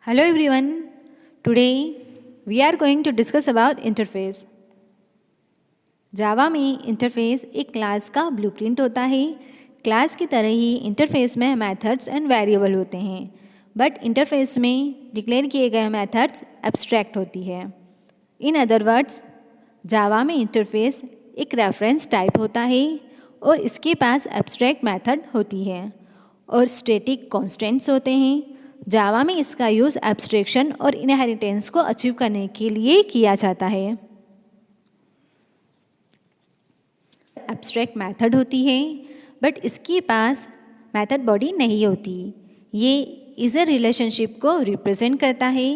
Hello everyone. Today we are going to discuss about interface. जावा में interface एक class का blueprint होता है. क्लास की तरह ही इंटरफेस में मेथड्स एंड वेरिएबल होते हैं, बट इंटरफेस में डिक्लेयर किए गए मेथड्स एब्स्ट्रैक्ट होती है. इन अदर वर्ड्स, जावा में इंटरफेस एक रेफरेंस टाइप होता है और इसके पास एब्स्ट्रैक्ट मेथड होती है और स्टैटिक कॉन्स्टेंट्स होते हैं. जावा में इसका यूज़ एब्स्ट्रैक्शन और इनहेरिटेंस को अचीव करने के लिए किया जाता है. एब्स्ट्रैक्ट मेथड होती है बट इसके पास मेथड बॉडी नहीं होती. ये इज़र रिलेशनशिप को रिप्रेजेंट करता है.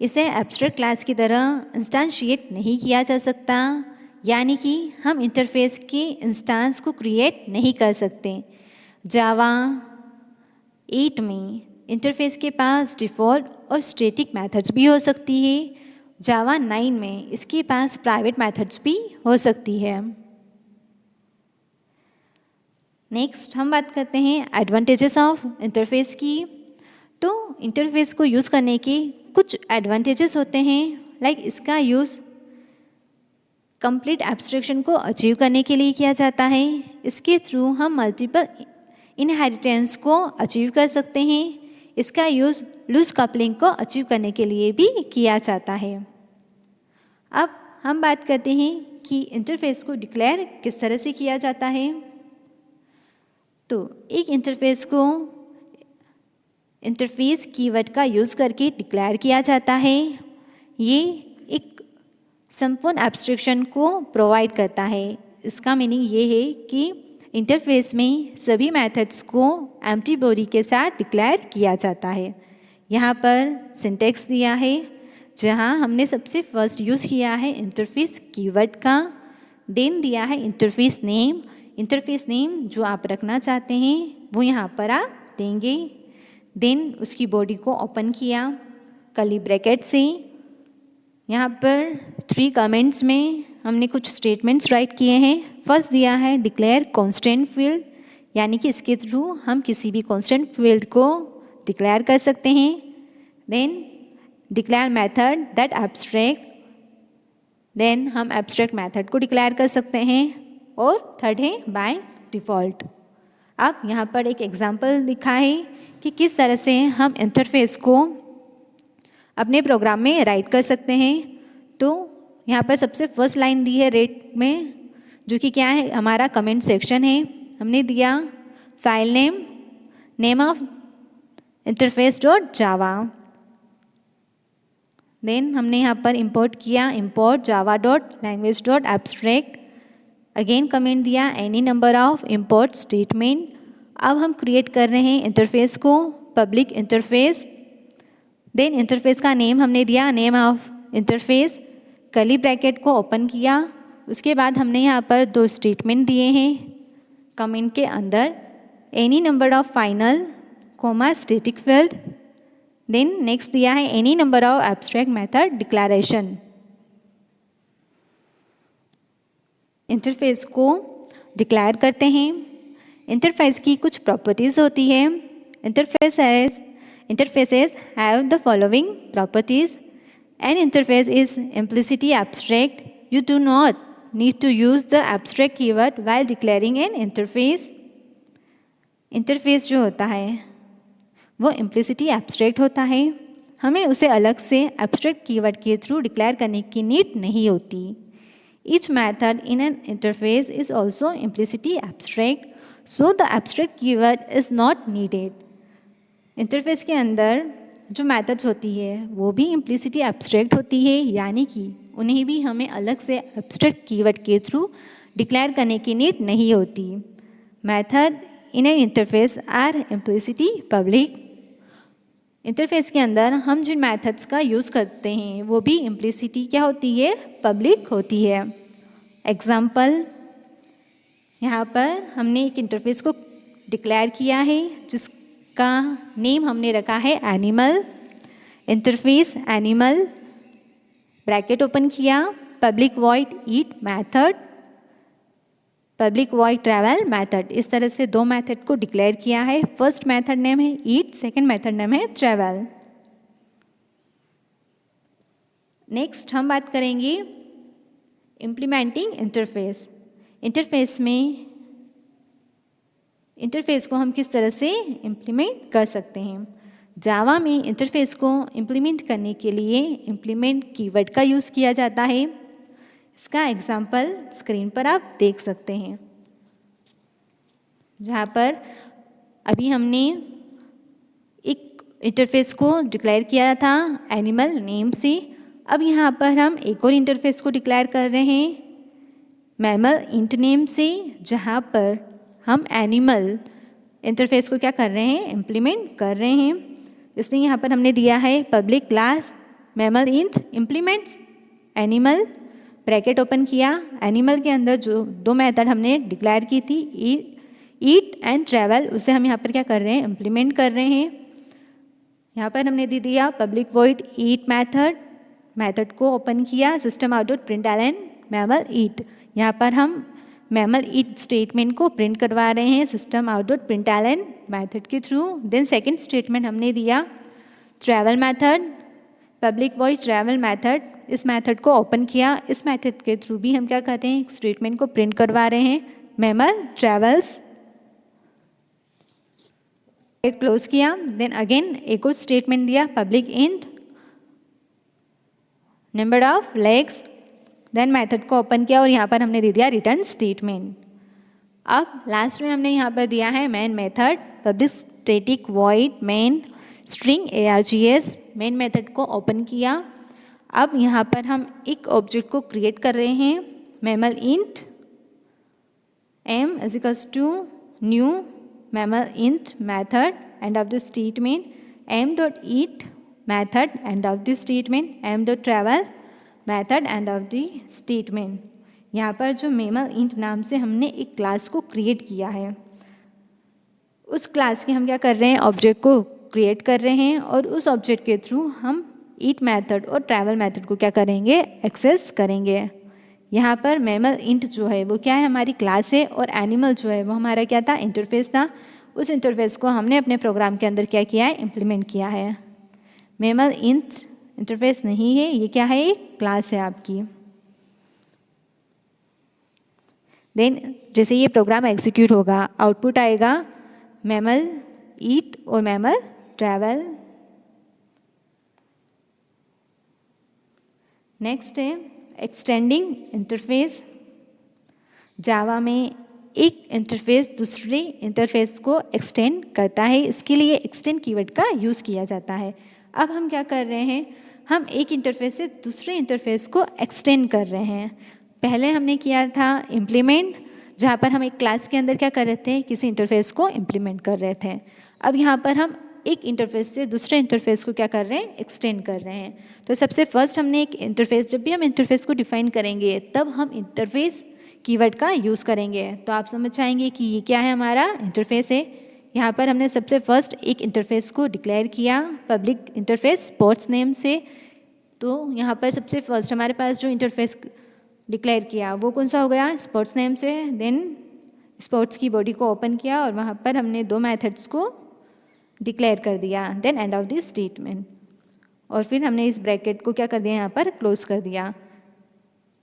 इसे एब्स्ट्रैक्ट क्लास की तरह इंस्टेंशिएट नहीं किया जा सकता, यानी कि हम इंटरफेस के इंस्टेंस को क्रिएट नहीं कर सकते. जावा 8 में इंटरफेस के पास डिफ़ॉल्ट और स्टैटिक मेथड्स भी हो सकती है. जावा 9 में इसके पास प्राइवेट मेथड्स भी हो सकती है. नेक्स्ट हम बात करते हैं एडवांटेजेस ऑफ इंटरफेस की. तो इंटरफेस को यूज़ करने के कुछ एडवांटेजेस होते हैं, लाइक इसका यूज़ कंप्लीट एब्स्ट्रैक्शन को अचीव करने के लिए किया जाता है. इसके थ्रू हम मल्टीपल इनहेरिटेंस को अचीव कर सकते हैं. इसका यूज़ लूज कपलिंग को अचीव करने के लिए भी किया जाता है. अब हम बात करते हैं कि इंटरफेस को डिक्लेयर किस तरह से किया जाता है. तो एक इंटरफेस को इंटरफेस कीवर्ड का यूज़ करके डिक्लेयर किया जाता है. ये एक संपूर्ण एब्स्ट्रैक्शन को प्रोवाइड करता है. इसका मीनिंग ये है कि इंटरफेस में सभी मेथड्स को एम्प्टी बॉडी के साथ डिक्लेयर किया जाता है. यहाँ पर सिंटेक्स दिया है, जहाँ हमने सबसे फर्स्ट यूज़ किया है इंटरफेस कीवर्ड का. देन दिया है इंटरफेस नेम. इंटरफेस नेम जो आप रखना चाहते हैं वो यहाँ पर आप देंगे. देन उसकी बॉडी को ओपन किया कर्ली ब्रैकेट से. यहाँ पर 3 कमेंट्स में हमने कुछ स्टेटमेंट्स राइट किए हैं. फर्स्ट दिया है डिक्लेयर कांस्टेंट फील्ड, यानी कि इसके थ्रू हम किसी भी कांस्टेंट फील्ड को डिक्लेयर कर सकते हैं. Then declare method that abstract, then हम एब्स्ट्रैक्ट मेथड को डिक्लेयर कर सकते हैं. और थर्ड है बाय डिफ़ॉल्ट. अब यहाँ पर एक एग्जांपल दिखा है कि किस तरह से हम इंटरफेस को अपने प्रोग्राम में राइट कर सकते हैं. तो यहाँ पर सबसे फर्स्ट लाइन दी है रेड में, जो कि क्या है, हमारा कमेंट सेक्शन है. हमने दिया file name, name of interface dot Java. Then हमने यहाँ पर इंपोर्ट किया import Java dot language dot abstract. Again comment दिया any number of import statement. अब हम क्रिएट कर रहे हैं इंटरफेस को पब्लिक इंटरफेस. देन इंटरफेस का नेम हमने दिया name of interface. Curly bracket को ओपन किया. उसके बाद हमने यहाँ पर 2 स्टेटमेंट दिए हैं कमेंट के अंदर, any number of final comma static field. Then next दिया है any number of abstract method declaration. Interface को डिक्लेयर करते हैं. इंटरफेस की कुछ प्रॉपर्टीज़ होती है. Interfaces have the following properties. An interface is implicitly abstract. You do not need to use the abstract keyword while declaring an interface. Interface जो होता है वो implicitly abstract होता है. हमें उसे अलग से abstract keyword के थ्रू डिक्लेयर करने की नीड नहीं होती. Each method in an interface is also implicitly abstract, so the abstract keyword is not needed. Interface के अंदर जो मेथड्स होती है वो भी इम्प्लिसिटी एब्स्ट्रैक्ट होती है, यानी कि उन्हें भी हमें अलग से एब्स्ट्रैक्ट कीवर्ड के थ्रू डिक्लेयर करने की नीड नहीं होती. Method in an interface are implicitly public. Interface के अंदर हम जिन मेथड्स का यूज़ करते हैं वो भी इम्प्लिसिटी क्या होती है, पब्लिक होती है. एग्जाम्पल, यहाँ पर हमने एक इंटरफेस को डिक्लेयर किया है जिसका नेम हमने रखा है animal. Interface animal bracket open किया, public void eat method, public void travel method. इस तरह से 2 मेथड को डिक्लेयर किया है. फर्स्ट मेथड नेम है ईट, सेकंड मेथड नेम है ट्रैवल. नेक्स्ट हम बात करेंगे इम्प्लीमेंटिंग इंटरफेस। इंटरफेस को हम किस तरह से इम्प्लीमेंट कर सकते हैं। जावा में इंटरफेस को इम्प्लीमेंट करने के लिए इम्प्लीमेंट कीवर्ड का यूज़ किया जाता है। इसका एग्जाम्पल स्क्रीन पर आप देख सकते हैं, जहाँ पर अभी हमने एक इंटरफेस को डिक्लेयर किया था एनिमल नेम से। अब यहाँ पर हम एक और इंटरफेस को डिक्लेयर कर रहे हैं मैमल इंट नेम से, जहाँ पर हम एनिमल इंटरफेस को क्या कर रहे हैं, इम्प्लीमेंट कर रहे हैं। इसलिए यहाँ पर हमने दिया है public class mammal int implements animal, bracket open किया। एनिमल के अंदर जो दो मेथड हमने डिक्लेयर की थी ईट एंड ट्रैवल, उसे हम यहाँ पर क्या कर रहे हैं, इम्प्लीमेंट कर रहे हैं। यहाँ पर हमने दे दिया पब्लिक वॉइड ईट मेथड को ओपन किया, system out dot println mammal eat. यहाँ पर हम मैमल ईट स्टेटमेंट को प्रिंट करवा रहे हैं system out dot println method के थ्रू। देन सेकंड स्टेटमेंट हमने दिया travel method, public void travel method, इस मेथड को ओपन किया। इस मेथड के थ्रू भी हम क्या कर रहे हैं, स्टेटमेंट को प्रिंट करवा रहे हैं मैमल ट्रैवल्स। क्लोज किया। देन अगेन एक और स्टेटमेंट दिया public int number of legs, then method को ओपन किया और यहाँ पर हमने दे दिया रिटर्न स्टेटमेंट। अब लास्ट में हमने यहाँ पर दिया है main method public static void main string args, main method को ओपन किया। अब यहाँ पर हम एक ऑब्जेक्ट को क्रिएट कर रहे हैं mammal int m is equals to new mammal int method end of the statement m dot eat method end of the statement m dot travel method end of the statement. यहाँ पर जो mammal int नाम से हमने एक class को create किया है, उस क्लास के हम क्या कर रहे हैं, ऑब्जेक्ट को क्रिएट कर रहे हैं और उस ऑब्जेक्ट के थ्रू हम ईट मेथड और ट्रैवल मेथड को क्या करेंगे, एक्सेस करेंगे। यहाँ पर मैमल इंट जो है वो क्या है, हमारी क्लास है, और एनिमल जो है वो हमारा क्या था, इंटरफेस था। उस इंटरफेस को हमने अपने प्रोग्राम के अंदर क्या किया है, इम्प्लीमेंट किया है। मैमल इंट इंटरफेस नहीं है, ये क्या है, एक क्लास है आपकी। देन जैसे ये प्रोग्राम एग्जीक्यूट होगा, आउटपुट आएगा मैमल ईट और मैमल ट्रैवल। नेक्स्ट है एक्सटेंडिंग इंटरफेस। जावा में एक इंटरफेस दूसरे इंटरफेस को एक्सटेंड करता है, इसके लिए एक्सटेंड कीवर्ड का यूज़ किया जाता है। अब हम क्या कर रहे हैं, हम एक इंटरफेस से दूसरे इंटरफेस को एक्सटेंड कर रहे हैं। पहले हमने किया था इम्प्लीमेंट, जहाँ पर हम एक क्लास के अंदर क्या कर रहे थे, किसी इंटरफेस को इम्प्लीमेंट कर रहे थे। अब यहाँ पर हम एक इंटरफेस से दूसरे इंटरफेस को क्या कर रहे हैं, एक्सटेंड कर रहे हैं। तो सबसे फर्स्ट हमने एक इंटरफेस, जब भी हम इंटरफेस को डिफाइन करेंगे तब हम इंटरफेस कीवर्ड का यूज़ करेंगे। तो आप समझ जाएंगे कि ये क्या है, हमारा इंटरफेस है। यहाँ पर हमने सबसे फर्स्ट एक इंटरफेस को डिक्लेयर किया पब्लिक इंटरफेस स्पोर्ट्स नेम से। तो यहाँ पर सबसे फर्स्ट हमारे पास जो इंटरफेस डिक्लेयर किया वो कौन सा हो गया, स्पोर्ट्स नेम से। देन स्पोर्ट्स की बॉडी को ओपन किया और वहाँ पर हमने दो मेथड्स को डिक्लेयर कर दिया। Then end of this statement, और फिर हमने इस ब्रैकेट को क्या कर दिया, यहाँ पर क्लोज कर दिया।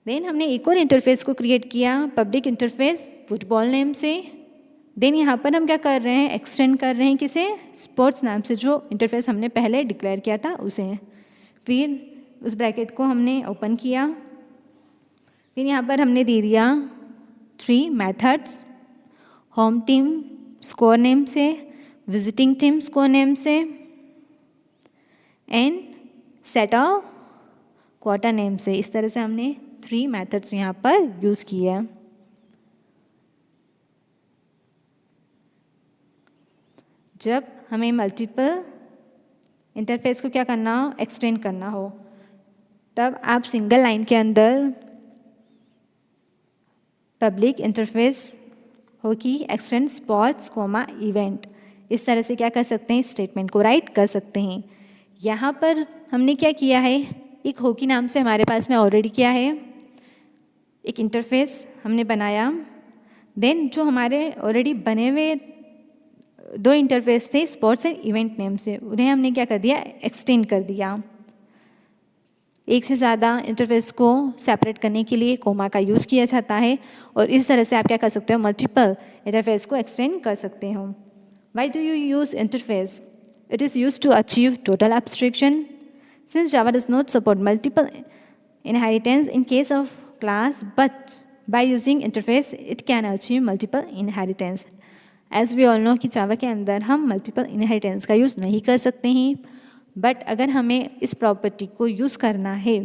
देन हमने एक और इंटरफेस को क्रिएट किया पब्लिक इंटरफेस फुटबॉल नेम से। देन यहाँ पर हम क्या कर रहे हैं, एक्सटेंड कर रहे हैं किसे, स्पोर्ट्स नाम से जो इंटरफेस हमने पहले डिक्लेयर किया था उसे। फिर उस ब्रैकेट को हमने ओपन किया। फिर यहाँ पर हमने दे दिया 3 methods, home team score name से, विजिटिंग टीम स्कोर नेम से, and set of quarter name से। इस तरह से हमने 3 मेथड्स यहाँ पर यूज़ किए हैं। जब हमें मल्टीपल इंटरफेस को क्या करना हो, एक्सटेंड करना हो, तब आप सिंगल लाइन के अंदर पब्लिक इंटरफेस हो कि एक्सटेंड स्पोर्ट्स कोमा इवेंट, इस तरह से क्या कर सकते हैं, स्टेटमेंट को राइट कर सकते हैं। यहाँ पर हमने क्या किया है, एक होकी नाम से हमारे पास में ऑलरेडी क्या है, एक इंटरफेस हमने बनाया। देन जो हमारे ऑलरेडी बने हुए 2 इंटरफेस थे स्पोर्ट्स एंड इवेंट नेम से, उन्हें हमने क्या कर दिया, एक्सटेंड कर दिया। एक से ज़्यादा इंटरफेस को सेपरेट करने के लिए कोमा का यूज़ किया जाता है और इस तरह से आप क्या कर सकते हो, मल्टीपल इंटरफेस को एक्सटेंड कर सकते हो। Why do you use interface? It is use to achieve total abstraction. Since Java does not support multiple inheritance in case of class, but by using interface it can achieve multiple inheritance. As we all know कि जावा के अंदर हम multiple inheritance का use नहीं कर सकते हैं, but अगर हमें इस प्रॉपर्टी को यूज़ करना है,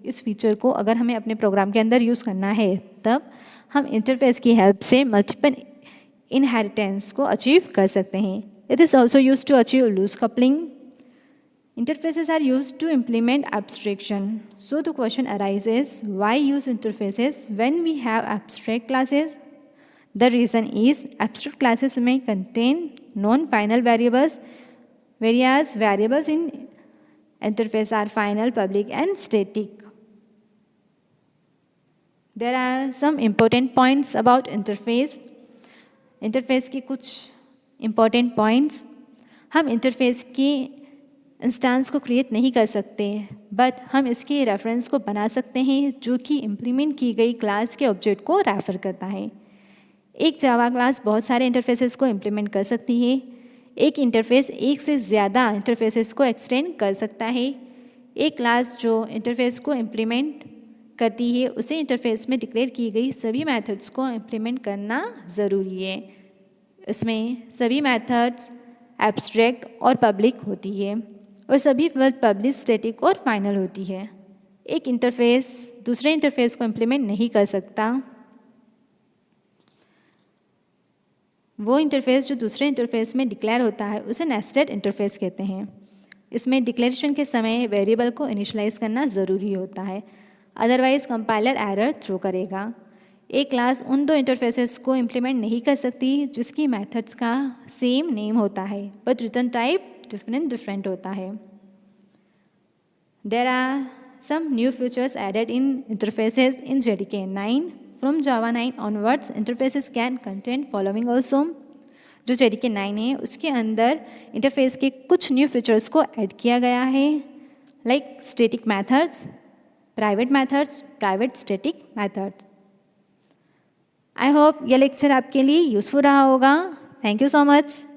इस फीचर को अगर हमें अपने प्रोग्राम के अंदर यूज़ करना है, तब हम इंटरफेस की हेल्प से मल्टीपल इनहेरिटेंस को अचीव कर सकते हैं। It is also use to achieve loose coupling. Interfaces are used to implement abstraction. So the question arises, why use interfaces when we have abstract classes? The reason is abstract classes may contain non-final variables, whereas variables in interface are final, public and static. There are some important points about interface. Interface के कुछ important points. हम interface की instance को create नहीं कर सकते, but हम इसके रेफरेंस को बना सकते हैं जो कि इम्प्लीमेंट की गई क्लास के ऑब्जेक्ट को रेफर करता है। एक जावा क्लास बहुत सारे इंटरफेसेस को इम्प्लीमेंट कर सकती है। एक इंटरफेस एक से ज़्यादा इंटरफेसेस को एक्सटेंड कर सकता है। एक क्लास जो इंटरफेस को इम्प्लीमेंट करती है उसे इंटरफेस में डिक्लेयर की गई सभी मेथड्स को इम्प्लीमेंट करना ज़रूरी है। इसमें सभी मेथड्स एब्स्ट्रैक्ट और पब्लिक होती है और सभी पब्लिक, स्टैटिक और फाइनल होती है। एक इंटरफेस दूसरे इंटरफेस को इम्प्लीमेंट नहीं कर सकता। वो इंटरफेस जो दूसरे इंटरफेस में डिक्लेयर होता है उसे नेस्टेड इंटरफेस कहते हैं। इसमें डिक्लेरेशन के समय वेरिएबल को इनिशियलाइज करना ज़रूरी होता है, अदरवाइज कंपाइलर एरर थ्रो करेगा। एक क्लास उन दो इंटरफेसेस को इम्प्लीमेंट नहीं कर सकती जिसकी मेथड्स का सेम नेम होता है बट रिटर्न टाइप डिफरेंट होता है। There are some new features added in interfaces in JDK 9. From Java 9 onwards, interfaces can contain following also. जो JDK 9 है उसके अंदर इंटरफेस के कुछ न्यू फीचर्स को ऐड किया गया है, like static methods, private static methods. I hope यह लेक्चर आपके लिए यूज़फुल रहा होगा। Thank you so much.